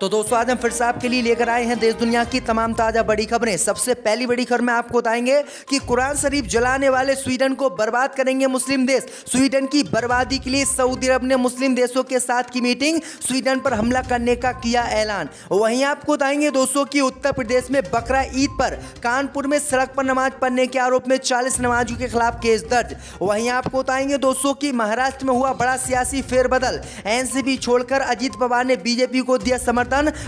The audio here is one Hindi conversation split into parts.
तो दोस्तों आज हम फिर से आपके लिए लेकर आए हैं देश दुनिया की तमाम ताजा बड़ी खबरें। सबसे पहली बड़ी खबर में आपको बताएंगे कि कुरान शरीफ जलाने वाले स्वीडन को बर्बाद करेंगे मुस्लिम देश। स्वीडन की बर्बादी के लिए सऊदी अरब ने मुस्लिम देशों के साथ की मीटिंग, स्वीडन पर हमला करने का किया ऐलान। वहीं आपको बताएंगे दोस्तों की उत्तर प्रदेश में बकरा ईद पर कानपुर में सड़क पर नमाज पढ़ने के आरोप में 40 नमाजियों के खिलाफ केस दर्ज। वहीं आपको बताएंगे दोस्तों की महाराष्ट्र में हुआ बड़ा सियासी फेरबदल। एनसीपी छोड़कर अजीत पवार ने बीजेपी को दिया समर्थन,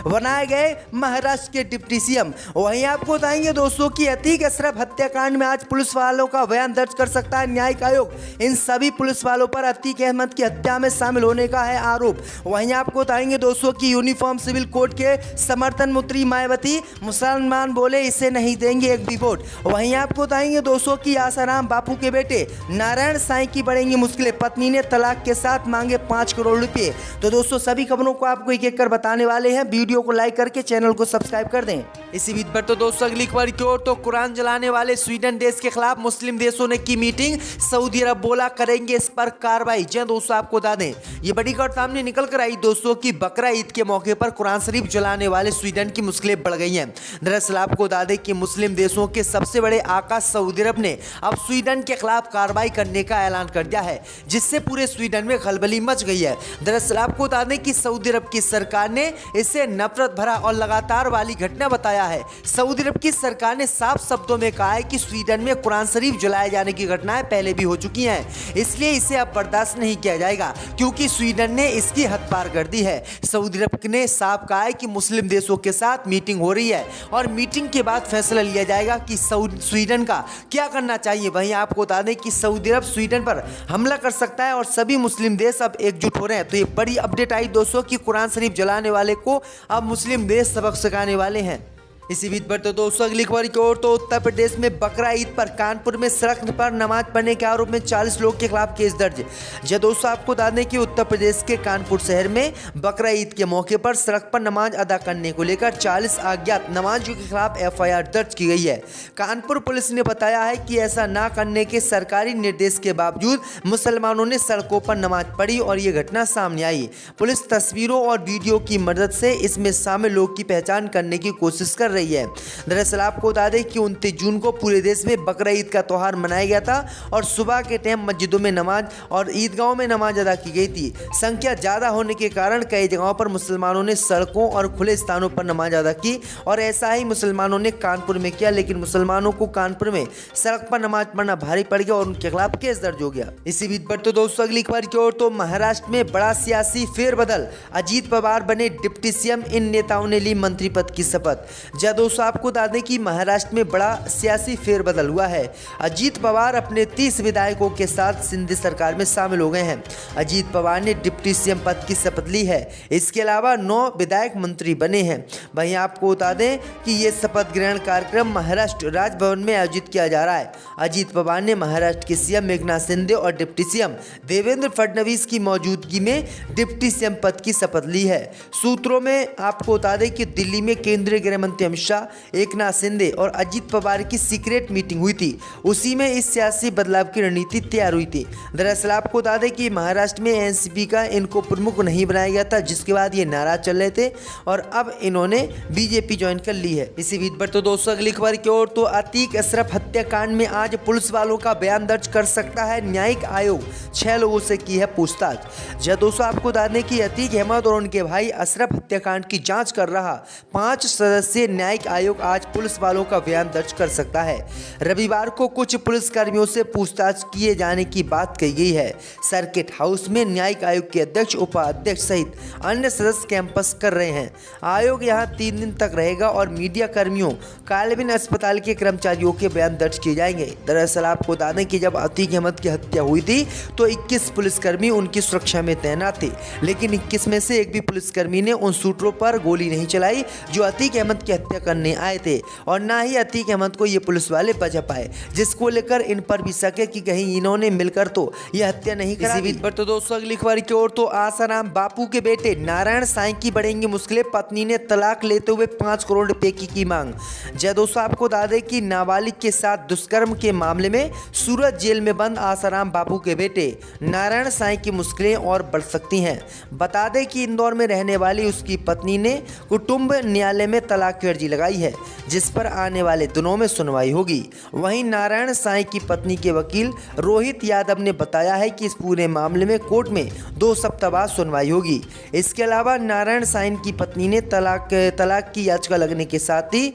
बनाए गए महाराष्ट्र के डिप्टी सीएम। वहीं आपको बताएंगे दोस्तों की अतीक अशरफ हत्याकांड में आज पुलिस वालों का बयान दर्ज कर सकता है न्यायिक आयोग। इन सभी पुलिस वालों पर अतीक अहमद की हत्या में शामिल होने का है आरोप। वहीं आपको बताएंगे दोस्तों की यूनिफॉर्म सिविल कोड के समर्थन में उतरी मायावती, मुसलमान बोले इसे नहीं देंगे एक भी वोट। वहीं आपको बताएंगे दोस्तों की आसाराम बापू के बेटे नारायण साईं की बढ़ेंगी मुश्किलें, पत्नी ने तलाक के साथ मांगे 5 करोड़ रुपए। तो दोस्तों सभी खबरों को आपको एक एक कर बताने वाले हैं। वीडियो को लाइक करके चैनल को सब्सक्राइब कर दें। इसी बीच पर तो दोस्तों अगली खबर की ओर, तो कुरान जलाने वाले स्वीडन देश के खिलाफ मुस्लिम देशों ने की मीटिंग, सऊदी अरब बोला करेंगे इस पर कार्रवाई। जी दोस्तों आपको बता दें ये बड़ी खबर सामने निकल कर आई दोस्तों की बकरा ईद के मौके पर कुरान शरीफ जलाने वाले स्वीडन की मुश्किलें बढ़ गई हैं। दरअसल आपको बता दें कि मुस्लिम देशों के सबसे बड़े आका सऊदी अरब ने अब स्वीडन के खिलाफ कार्रवाई करने का ऐलान कर दिया है, जिससे पूरे स्वीडन में खलबली मच गई है। दरअसल आपको बता दें कि सऊदी अरब की सरकार ने इसे नफरत भरा और लगातार वाली घटना बताया है। सऊदी अरब की सरकार ने साफ शब्दों में कहा है कि स्वीडन में कुरान शरीफ जलाए जाने की घटनाएं पहले भी हो चुकी हैं, इसलिए इसे अब बर्दाश्त नहीं किया जाएगा क्योंकि स्वीडन ने इसकी हद पार कर दी है। सऊदी अरब ने साफ कहा है कि मुस्लिम देशों के साथ मीटिंग हो रही है और मीटिंग के बाद फैसला लिया जाएगा कि स्वीडन का क्या करना चाहिए। वहीं आपको बता दें कि सऊदी अरब स्वीडन पर हमला कर सकता है और सभी मुस्लिम देश अब एकजुट हो रहे हैं। तो ये बड़ी अपडेट आई दोस्तों कि कुरान शरीफ जलाने वाले को अब मुस्लिम देश सबक सिखाने वाले हैं। इसी बीच पर तो दोस्तों अगली खबर की ओर, तो उत्तर प्रदेश में बकरा ईद पर कानपुर में सड़क पर नमाज पढ़ने के आरोप में 40 लोग के खिलाफ केस दर्ज। जी दोस्तों आपको बता दें कि उत्तर प्रदेश के कानपुर शहर में बकरा ईद के मौके पर सड़क पर नमाज अदा करने को लेकर 40 अज्ञात नमाजियों के खिलाफ FIR दर्ज की गई है। कानपुर पुलिस ने बताया है कि ऐसा न करने के सरकारी निर्देश के बावजूद मुसलमानों ने सड़कों पर नमाज पढ़ी और ये घटना सामने आई। पुलिस तस्वीरों और वीडियो की मदद से इसमें शामिल लोग की पहचान करने की कोशिश कर रही है। दरअसल आपको बता दें कि 29 जून को पूरे देश में बकरा ईद का त्योहार मनाया गया था और सुबह के टाइम मस्जिदों में नमाज और ईदगाहों में नमाज अदा की गई थी। संख्या ज्यादा होने के कारण कई जगहों पर मुसलमानों ने सड़कों और खुले स्थानों पर नमाज अदा की और ऐसा ही मुसलमानों ने कानपुर में किया, लेकिन मुसलमानों को कानपुर में सड़क पर नमाज पढ़ना भारी पड़ गया और उनके खिलाफ केस दर्ज हो गया। इसी बीच पर तो दोस्तों अगली खबर की ओर, तो महाराष्ट्र में बड़ा सियासी फेरबदल, अजीत पवार बने डिप्टी सीएम, इन नेताओं ने ली मंत्री पद की शपथ। दोस्तों आपको बता दें कि महाराष्ट्र में बड़ा सियासी फेरबदल हुआ है। अजीत पवार अपने 30 विधायकों के साथ सिंध सरकार में शामिल हो गए हैं। अजीत पवार ने डिप्टी सीएम पद की शपथ ली है। इसके अलावा 9 विधायक मंत्री बने हैं। वहीं आपको बता दें कि ये शपथ ग्रहण कार्यक्रम महाराष्ट्र राजभवन में आयोजित किया जा रहा है। अजीत पवार ने महाराष्ट्र के सीएम एकनाथ शिंदे और डिप्टी सीएम देवेंद्र फडणवीस की मौजूदगी में डिप्टी सीएम पद की शपथ ली है। सूत्रों में आपको बता दें कि दिल्ली में केंद्रीय गृह मंत्री अमित शाह, एकनाथ शिंदे और अजीत पवार की सीक्रेट मीटिंग हुई थी। उसी में इस सियासी बदलाव की रणनीति तैयार हुई थी। दरअसल आपको बता दें कि महाराष्ट्र में एनसीपी का इनको प्रमुख नहीं बनाया गया था, जिसके बाद ये नाराज चल रहे थे और अब इन्होंने बीजेपी ज्वाइन कर ली है। इसी बीच पर तो दोस्तों अगली खबर की ओर, तो अतीक अशरफ हत्याकांड में आज पुलिस वालों का बयान दर्ज कर सकता है न्यायिक आयोग। 6 लोगों से की है पूछताछ। जब दोस्तों आपको बता दें कि अतीक अहमद और उनके भाई अशरफ हत्याकांड की जाँच कर रहा 5 सदस्यीय न्यायिक आयोग आज पुलिस वालों का बयान दर्ज कर सकता है। रविवार को कुछ पुलिसकर्मियों से पूछताछ किए जाने की बात कही गई है। सर्किट हाउस में न्यायिक आयोग के अध्यक्ष, उपाध्यक्ष सहित अन्य सदस्य कैंपस कर रहे हैं। आयोग यहां 3 दिन तक रहेगा और मीडिया कर्मियों, कालबिन अस्पताल के कर्मचारियों के बयान दर्ज किए जाएंगे। दरअसल आपको बता दें कि जब अतीक अहमद की हत्या हुई थी तो 21 पुलिसकर्मी उनकी सुरक्षा में तैनात थे, लेकिन 21 में से एक भी पुलिसकर्मी ने उन शूटरों पर गोली नहीं चलाई जो अतीक अहमद की हत्या करने आए थे और ना ही अतीक अहमद को ये पुलिस वाले बचा झपाए, जिसको लेकर इन पर भी शक है कि कहीं इन्होंने मिलकर तो यह हत्या नहीं करा। इसी बीच पर तो दोस्तों अगली खबर की ओर तो आसाराम बापू के बेटे नारायण साईं की बढ़ेंगी मुश्किलें, पत्नी ने तलाक लेते हुए 5 करोड़ रुपए की मांग। जय दोस्तों आपको बता दें कि नाबालिग के साथ दुष्कर्म के मामले में सूरत जेल में बंद आसाराम बापू के बेटे नारायण साईं की मुश्किलें और बढ़ सकती हैं। बता दें कि इंदौर में रहने वाली उसकी पत्नी ने कुटुंब न्यायालय में तलाक की अर्जी लगाई है, जिस पर आने वाले दिनों में सुनवाई होगी। वहीं नारायण साईं की पत्नी के वकील रोहित यादव ने बताया है कि इस पूरे मामले में कोर्ट में 2 सप्ताह बाद सुनवाई होगी। इसके अलावा नारायण साईं की पत्नी ने तलाक की याचिका लगने के साथ ही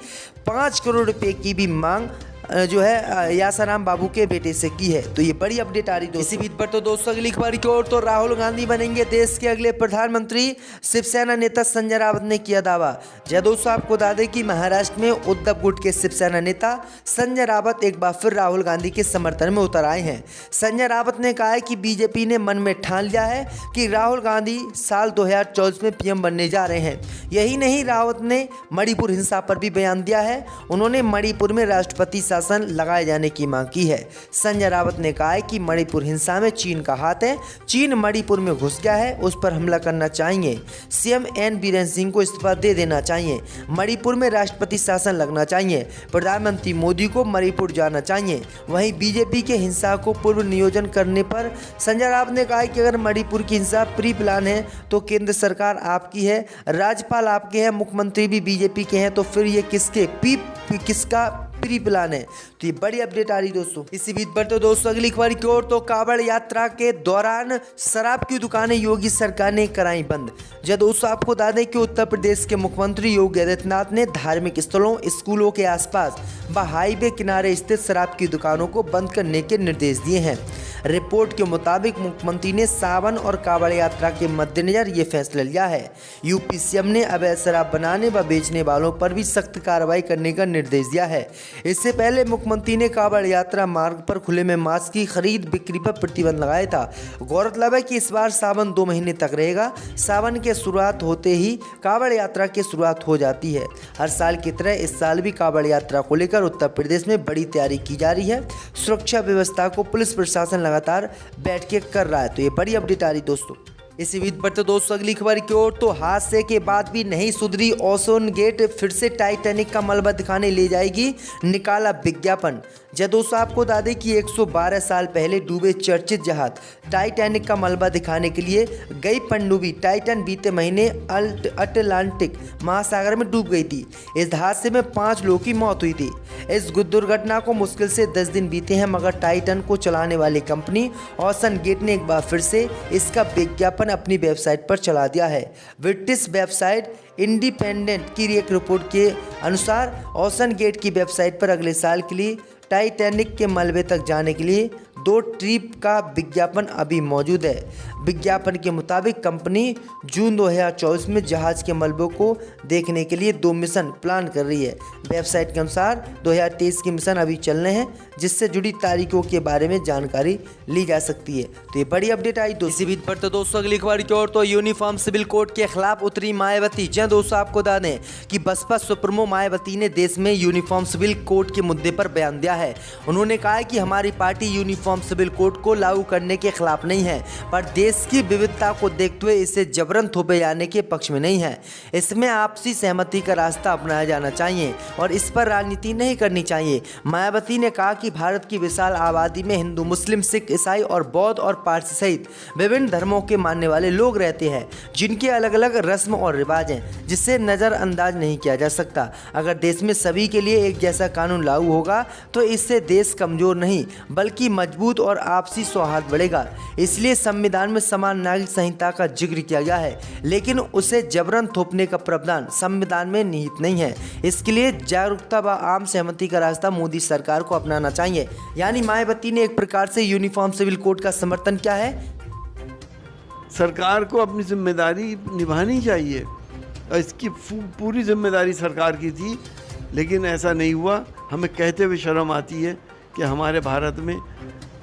5 करोड़ रुपए की भी मांग जो है यासाराम बाबू के बेटे से की है। तो ये बड़ी अपडेट आ रही दोस्तों। इसी बीच पर तो दोस्तों अगली खबर की ओर तो राहुल गांधी बनेंगे देश के अगले प्रधानमंत्री, शिवसेना नेता संजय रावत ने किया दावा। जय दोस्तों आपको बता दें कि महाराष्ट्र में उद्धव गुट के शिवसेना नेता संजय रावत एक बार फिर राहुल गांधी के समर्थन में उतर आए हैं। संजय रावत ने कहा है कि बीजेपी ने मन में ठान लिया है कि राहुल गांधी साल 2024 में पीएम बनने जा रहे हैं। यही नहीं, रावत ने मणिपुर हिंसा पर भी बयान दिया है। उन्होंने मणिपुर में राष्ट्रपति शासन लगाए जाने की मांग की है। संजय रावत ने कहा है कि मणिपुर हिंसा में चीन का हाथ है, चीन मणिपुर में घुस गया है, उस पर हमला करना चाहिए। सीएम एन बीरेन सिंह को इस्तीफा दे देना चाहिए। मणिपुर में राष्ट्रपति शासन लगना चाहिए। प्रधानमंत्री मोदी को मणिपुर जाना चाहिए। वहीं बीजेपी के हिंसा को पूर्व नियोजन करने पर संजय रावत ने कहा है कि अगर मणिपुर की हिंसा प्री प्लान है तो केंद्र सरकार आपकी है, राज्यपाल आपके हैं, मुख्यमंत्री भी बीजेपी के हैं, तो फिर ये किसका प्री प्लान है। तो ये बड़ी अपडेट आ रही दोस्तों। इसी बीच पर तो दोस्तों अगली खबर की ओर तो कांवड़ यात्रा के दौरान शराब की दुकानें योगी सरकार ने कराई बंद। जब दोस्तों आपको बता दें कि उत्तर प्रदेश के मुख्यमंत्री योगी आदित्यनाथ ने धार्मिक स्थलों, स्कूलों के आसपास व हाईवे किनारे स्थित शराब की दुकानों को बंद करने के निर्देश दिए हैं। रिपोर्ट के मुताबिक मुख्यमंत्री ने सावन और कांवड़ यात्रा के मद्देनजर ये फैसला लिया है। यूपी सीएम ने अवैध शराब बनाने व बेचने वालों पर भी सख्त कार्रवाई करने का निर्देश दिया है। इससे पहले मुख्यमंत्री ने कांवड़ यात्रा मार्ग पर खुले में मांस की खरीद बिक्री पर प्रतिबंध लगाया था। गौरतलब है कि इस बार सावन 2 महीने तक रहेगा। सावन के शुरुआत होते ही कांवड़ यात्रा की शुरुआत हो जाती है। हर साल की तरह इस साल भी कांवड़ यात्रा को लेकर उत्तर प्रदेश में बड़ी तैयारी की जा रही है। सुरक्षा व्यवस्था को पुलिस प्रशासन लगातार बैठ के कर रहा है। तो ये बड़ी अपडेट आ रही दोस्तों। इसी बीच पर तो दोस्तों अगली खबर की ओर तो हादसे के बाद भी नहीं सुधरी ओशन गेट, फिर से टाइटैनिक का मलबा दिखाने ले जाएगी, निकाला विज्ञापन। जब दोस्तों आपको बता दें कि 112 साल पहले डूबे चर्चित जहाज टाइटैनिक का मलबा दिखाने के लिए गई पनडुब्बी टाइटन बीते महीने अटलांटिक महासागर में डूब गई थी। इस हादसे में 5 लोगों की मौत हुई थी। इस दुर्घटना को मुश्किल से 10 दिन बीते हैं, मगर टाइटन को चलाने वाली कंपनी ओशन गेट ने एक बार फिर से इसका विज्ञापन अपनी वेबसाइट पर चला दिया है। ब्रिटिश वेबसाइट इंडिपेंडेंट की एक रिपोर्ट के अनुसार ओशन गेट की वेबसाइट पर अगले साल के लिए टाइटैनिक के मलबे तक जाने के लिए 2 ट्रिप का विज्ञापन अभी मौजूद है। विज्ञापन के मुताबिक कंपनी जून 2024 में जहाज के मलबों को देखने के लिए 2 मिशन प्लान कर रही है। वेबसाइट के अनुसार 2023 के मिशन अभी चल रहे हैं, जिससे जुड़ी तारीखों के बारे में जानकारी ली जा सकती है। तो ये बड़ी अपडेट आई दोस्तों। इसी बीच पर तो दोस्तों अगली खबर की ओर तो यूनिफॉर्म सिविल कोड के खिलाफ उतरी मायावती। जहाँ दोस्तों आपको बता दें कि बसपा सुप्रीमो मायावती ने देश में यूनिफॉर्म सिविल कोड के मुद्दे पर बयान दिया है। उन्होंने कहा है कि हमारी पार्टी यूनिफॉर्म सिविल कोड को लागू करने के खिलाफ नहीं है, पर देश की विविधता को देखते हुए इसे जबरन थोपे जाने के पक्ष में नहीं है। इसमें आपसी सहमति का रास्ता अपनाया जाना चाहिए और इस पर राजनीति नहीं करनी चाहिए। मायावती ने कहा कि भारत की विशाल आबादी में हिंदू, मुस्लिम, सिख, ईसाई और बौद्ध और पारसी सहित विभिन्न धर्मों के मानने वाले लोग रहते हैं, जिनके अलग अलग रस्म और रिवाज हैं, जिससे नज़रअंदाज नहीं किया जा सकता। अगर देश में सभी के लिए एक जैसा कानून लागू होगा तो इससे देश कमजोर नहीं बल्कि मजबूत और आपसी सौहार्द बढ़ेगा। इसलिए संविधान में समान नागरिक संहिता का जिक्र किया गया है, लेकिन उसे जबरन थोपने का प्रावधान संविधान में निहित नहीं है। इसके लिए जागरूकता व आम सहमति का रास्ता मोदी सरकार को अपनाना चाहिए। यानी मायावती ने एक प्रकार से यूनिफॉर्म सिविल कोड का समर्थन किया है। सरकार को अपनी जिम्मेदारी निभानी चाहिए। इसकी पूरी जिम्मेदारी सरकार की थी, लेकिन ऐसा नहीं हुआ। हमें कहते हुए शर्म आती है कि हमारे भारत में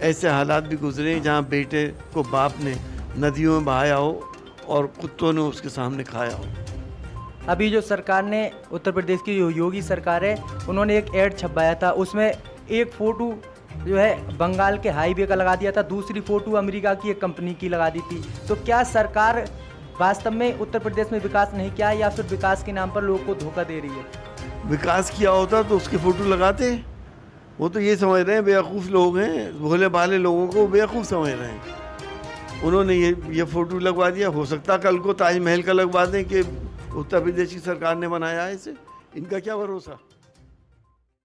ऐसे हालात भी गुजरे हैं जहाँ बेटे को बाप ने नदियों में बहाया हो और कुत्तों ने उसके सामने खाया हो। अभी जो सरकार ने, उत्तर प्रदेश की जो योगी सरकार है, उन्होंने एक ऐड छपवाया था, उसमें एक फ़ोटो जो है बंगाल के हाईवे का लगा दिया था, दूसरी फ़ोटो अमेरिका की एक कंपनी की लगा दी थी। तो क्या सरकार वास्तव में उत्तर प्रदेश में विकास नहीं किया है या फिर विकास के नाम पर लोगों को धोखा दे रही है? विकास किया होता तो उसके फ़ोटो लगाते। वो तो ये समझ रहे हैं, बेवकूफ़ लोग हैं, भोले भाले लोगों को बेवकूफ़ समझ रहे हैं। उन्होंने ये फ़ोटो लगवा दिया। हो सकता कल को ताजमहल का लगवा दें कि उत्तर प्रदेश की सरकार ने बनाया है इसे, इनका क्या भरोसा।